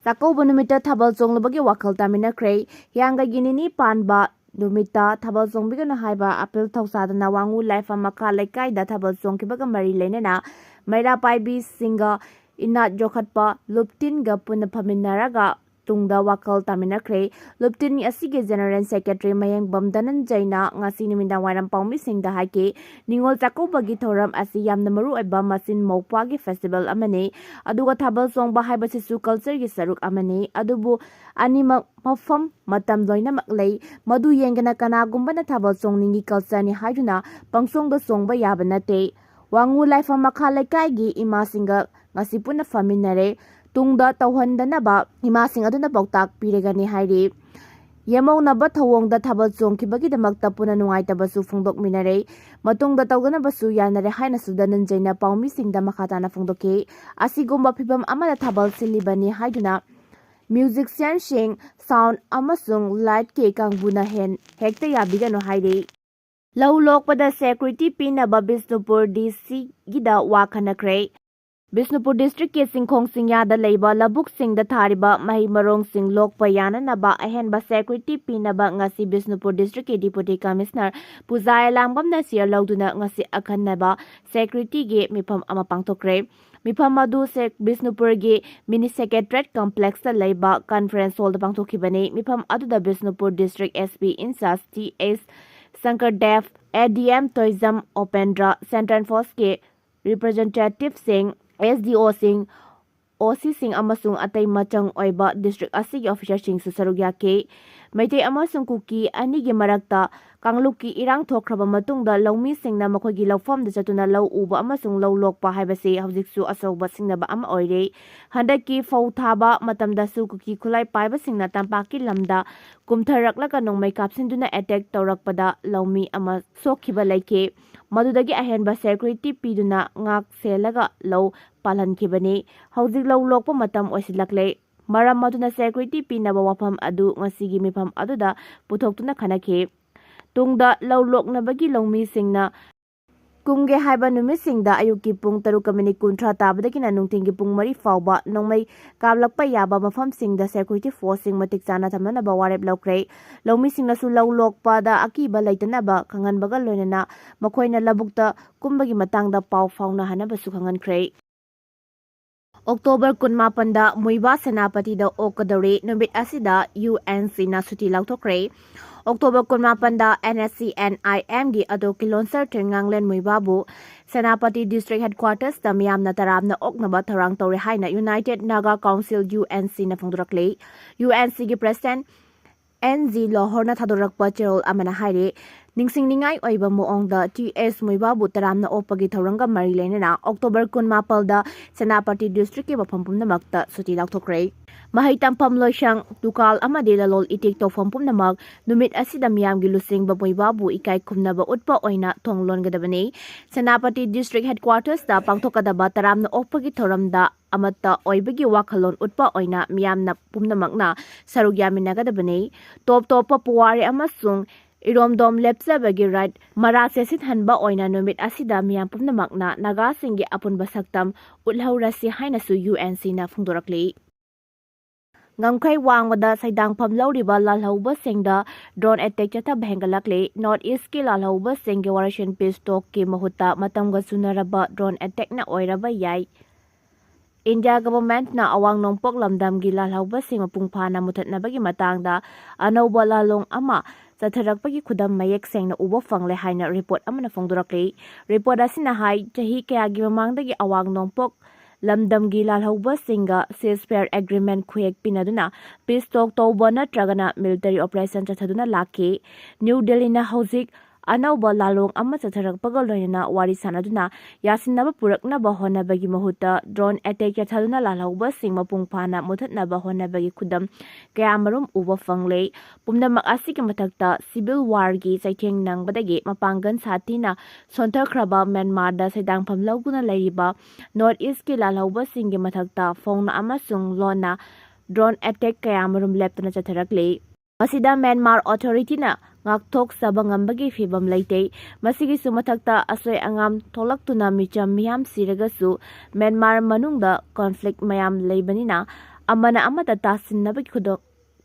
Chakouba Numitta Thabal Chonglubagi wakal taminakre Hiyangagi nini panba Numitta Thabal Chongbigani hyriba appeal thausadana wangu life makhl lekaida Thabal Chongkibaga mari lenena maira paibi singa inat jokhatpa luptinga punna phaminaraga tungda wakal taminakre luptin asige general secretary mayang bamdanan jaina ngasi nimindang waram paumi singda haike ningol Chakoubagi thoram asi yamna maru oiba masin mopagi festival amane aduga Thabal Chongba haiba sisu culture gi saruk amane adubu animak mafam matam loina maklei madu yengana kanagumbana Thabal Chongningi culture ni haiduna pangsongda songba yaba nate wangu life makhl kayagi ima singa ngasi punna faminare tungda tauhandanaba imasing aduna pauktak piragani hairi yemongnaba thawongda Thabal Chongkibagidmakta puna nungaitabsu phongdokminare matungda tawganabasu yanare haina sudanan jaina paumisingda makhatana phongdoke asigumba phibam amana Thabal silibani haiduna musician sing sound amasung light ke kangbuna hen hekta yabigano hairi lau lokpada security pinaba Bisnupur DC gida wakhanakre Bisnupur district ke Singkhong Singyada leiba labuk singda thariba mahi marong sing lokpa yananaba ahenba security pinaba ngasi Bisnupur district ke deputy commissioner Pujaya Langbamna siya lauduna ngasi akhannaba security ge mifam ama pangthokre mifam adu sek Bisnupur ge mini secretariat complex ta leiba conference hall da pangthokibani mifam adu da Bisnupur district SP incharge TS Sankardev ADM Tourism Opendra Central Force ke representative sing SDO sing OC sing amasung atay machang oiba district asigi officer sing susarug yake maitay amasung Kuki anigi marakta kangluki irang thokhraba matungda lawmi singna makhlgi lawfam da chatuna law uba amasung law lokpa haibase hawjiksu asawba singnaba ama oire handaki fau thaba matamda su Kuki khulai paiba singna tampaki lamda kumtharaklaga nongmai kapsinduna attack tawrakpada lawmi ama sokhiba laike madudagi ahenba security piduna ngak selaga law palankhibani hawjik law lokpa matam oisilakle maram maduna security pinaba wafam adu ngasigi mifam aduda puthokuna khanakhe tungda law loknabagi lawmi singna kumge haiba numit singda ayuki pung 3:30 tabadagina nungtingi pung 3 fawba nongmai kablakpa yaba mafam singda security force sing matik chana thamnaba warep lokre lawmi singna su law lokpa da akiba laitanaba khanganbaga loinana makhoina labukta kumbagi matangda paw fauna hanaba su khangankre October 18 da Muiba Senapati da okadore numit asida UNC na Suti Laothokhre October 18 da NSC NIM gi ado kilonsar Nganglen Muibabu Senapati District Headquarters da miyamna taramna oknaba tharang tore haina United Naga Council UNC na phongdorakle UNC gi President NZ Lohorna thadorakpa cherol amana haire ningsingningai oiba moongda TS Muibabu taramna opagi thoranga mari lenena October 18 da Senapati District ke baphampumnamakta Suti Laothokhre mahai tampam loisang tukal amade lalol itik tofam-pumnamak numit asida miyamgi lusing Muibabu ikai khumnaba utpa oina thonglon gadabani Senapati District Headquarters da pangthokadaba taramna opagi thoramda amata oibagi wakhalon utpa oina miyamna pumnamakna sarug yaminagadabani top puwari amasung iromdom lepsabagi right marase sithanba oina numit asida miyam pumnamakna naga singgi apunba saktam ulhaurasi hainasu UNC na phungdorakli ngamkhai wangwada saidang phamlauriba lalhauba singda drone attack chatha bhengalakle north east ke lalhauba singge operation peace talk ke mahutta matamga sunaraba drone attack na oiraba yai India government na awang nongpok lamdamgi lalhauba sing mapungphana muthatnabagi matangda anouba lalong ama Satharakpagi khudam mayek sengna uba fangle haina report amana phongdorakle report asina hai chahi kayagi mamangdagi awang nongpok lamdamgi lalhauba singa ceasefire agreement khuyek pinaduna peace talk tawba natragana military operation chathaduna lakhe New Delhi na hojik anouba lalong ama chatharakpaga loina wari sanaduna yasinaba puraknaba honabagi mahutta drone attack chathaduna lalhauba sing mapungphana muthatnaba honabagi khudam kayamarum uba fangle pumnamak asigi mathakta civil war gi chaitheng nangbadagi mapanggan satina sonthakraba Myanmar da saidang phamlauguna leiriba north east ke lalhauba singgi mathakta phongna amasung lona drone attack kayamarum leptana chatharakle masida Myanmar authority na Ngakthoknaba ngambagi fibam leite masigi sumathakta asoi angam tholaktuna micham miyam siragasu Myanmar manungda conflict mayam leibanina amana amata tasinnabi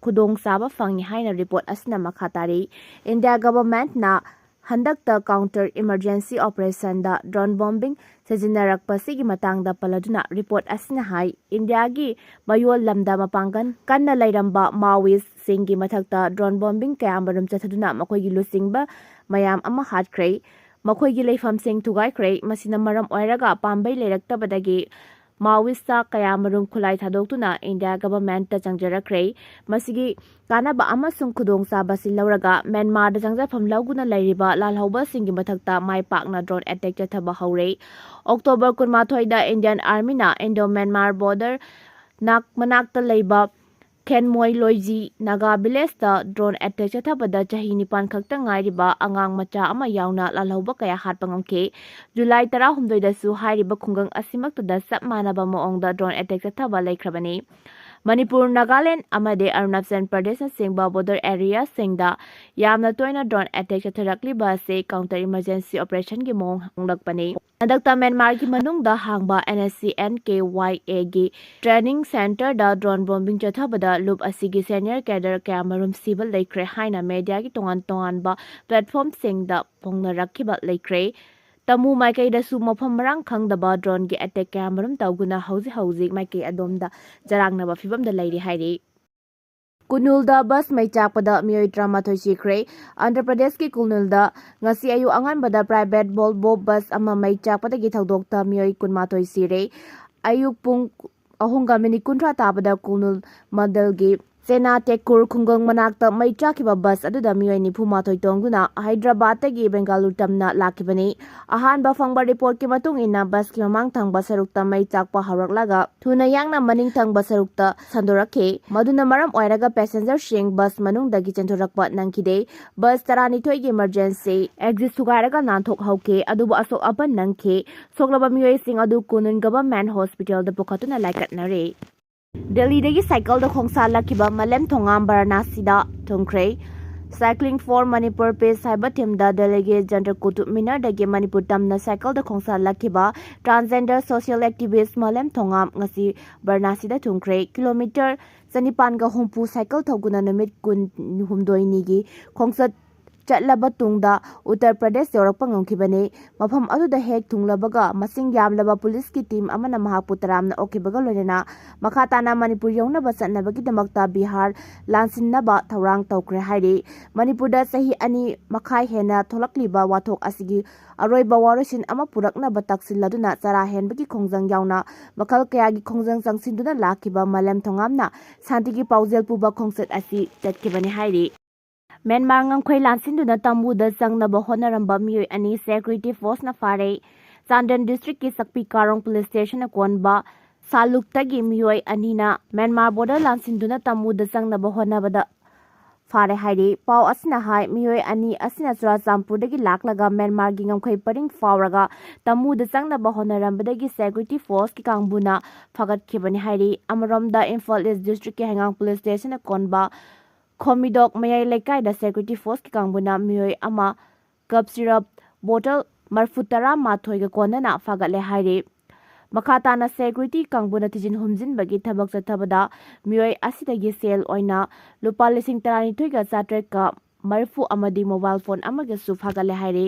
khudongchaba fangi haina report asina makha tari. India government na handakta counter emergency operation da drone bombing sejinarakpa sigi matangda paladuna report asina hai India gi mayol lamda mapangan kanna lairamba Maoist singi mathakta drone bombing kayamarum chathaduna makoigi lusingba mayam ama hatkre makoigi leifam sing thugaikre masina maram oiraga pambai leiraktabadagi Maoista kayamarum khulai thadokuna India government ta changjarakre masigi kanaba amasung khudongchaba silauraga Myanmar da changjafam lauguna lairiba lalhauba singi mathakta mai pakna drone attack chathaba haure October 12 da Indian Army na Indo-Myanmar border manakta leiba Kenmoy Loiji Naga village da drone attack chathabada chahi nipan khakta ngairiba angang macha ama yauna lalhauba kaya hatpa ngamke July 16 da su hairiba khungang asimakta da sap manaba moong da drone attack chathaba laikhrabani Manipur, Nagaland, amade Arunachal Pradesh singba border area singda yamna toina drone attack chatharakli ba se counter emergency operation gi mong hanglakpani. Adakta Myanmar gi manung da hangba NSCN-KYA gi training center da drone bombing chathabada loop asigi senior cadre kamarum civil laikre haina media gi tongan ba platform singda pongna rakhiba laikre. Tamu Maikai da su mafam marang khangdaba drone gi attack kamarum tawguna hauzi Maikai adomda Jarangna fibam da lairi hairi. Kunul da bus mai chakpada miyoi 13 sikre Andhra Pradesh ki Kunul da ngasi ayu angan bada private Volvo bus ama mai chakpada gi thawdokta miyoi 13 sire ayuk pung ahunga mini kuntra tabada Kunul Madal gi Sena Tekur Khungang manakta mai chakiba bus aduda miyoi 93 tongduna Hyderabad gi Bengaluru tamna lakibani ahanba fangba report ki matung ina bus ki mamang thangba sarukta mai chakpa hawraklaga thuna yangna maning thangba sarukta sandorakhe maduna maram oiraga passenger sing bus manung dagi chentorakpa nangkide bus 12 gi emergency exit sugairaga nanthok hauke adubu asok apan nangkhe soklaba miyoi sing adu Kunun government hospital da pokatuna laikatnare Delhi dagi cycle da khongsa lakiba malem thongam Varanasi da thongkre Cycling for Manipur page haiba thimda delegate Jantar Kutub Minar dagi Manipur tamna cycle da khongsa lakiba transgender social activist malem thongam ngasi Varanasi da thongkre kilometer sanipan ga humpu cycle thoguna numit kun humdoini gi khongsat chatlaba tungda Uttar Pradesh yorakpa ngomkhibane mafam aduda hek thunglabaga masing yamlaba police ki team amana mahapur taramna okibaga loinana makhatana Manipur yongnaba chatnabagi damakta Bihar lansinnaba thawrang tawkre hairi Manipur da sahi ani makhai hena tholakliba wathok asigi aroiba warosin ama puraknaba taksilladuna chara henbagi khongjang yauna makhl kayagi khongjang sangsinduna lakiba malem thongamna santigi paujel puba khongsat asi chatkibani hairi Myanmar ngangkhoi lansinduna tamuda changnaba honaramba miyoi ani security force na fare Chandan district ki Sakpi Karong police station akonba saluktagi miyoi anina Myanmar border lansinduna tamuda changnaba honabada fare hairi pau asina hai miyoi ani asina Churachampurdagi laklaga Myanmar gi ngangkhoi paring fawraga tamuda changnaba honarambadagi security force ki kangbuna phagatkhibani hairi amaromda Imphal East district ki Hangang police station akonba Khomidok mayai lekai da security force ki kangbuna miyoi ama cup syrup bottle marfutara mathoi ga konana fagatle haire makhatana security kangbuna tijin humjin bagi thabak chathabada miyoi asidagi sel oina lupa 12 ga chatrek ka marfu amadi mobile phone amaga su fagatle haire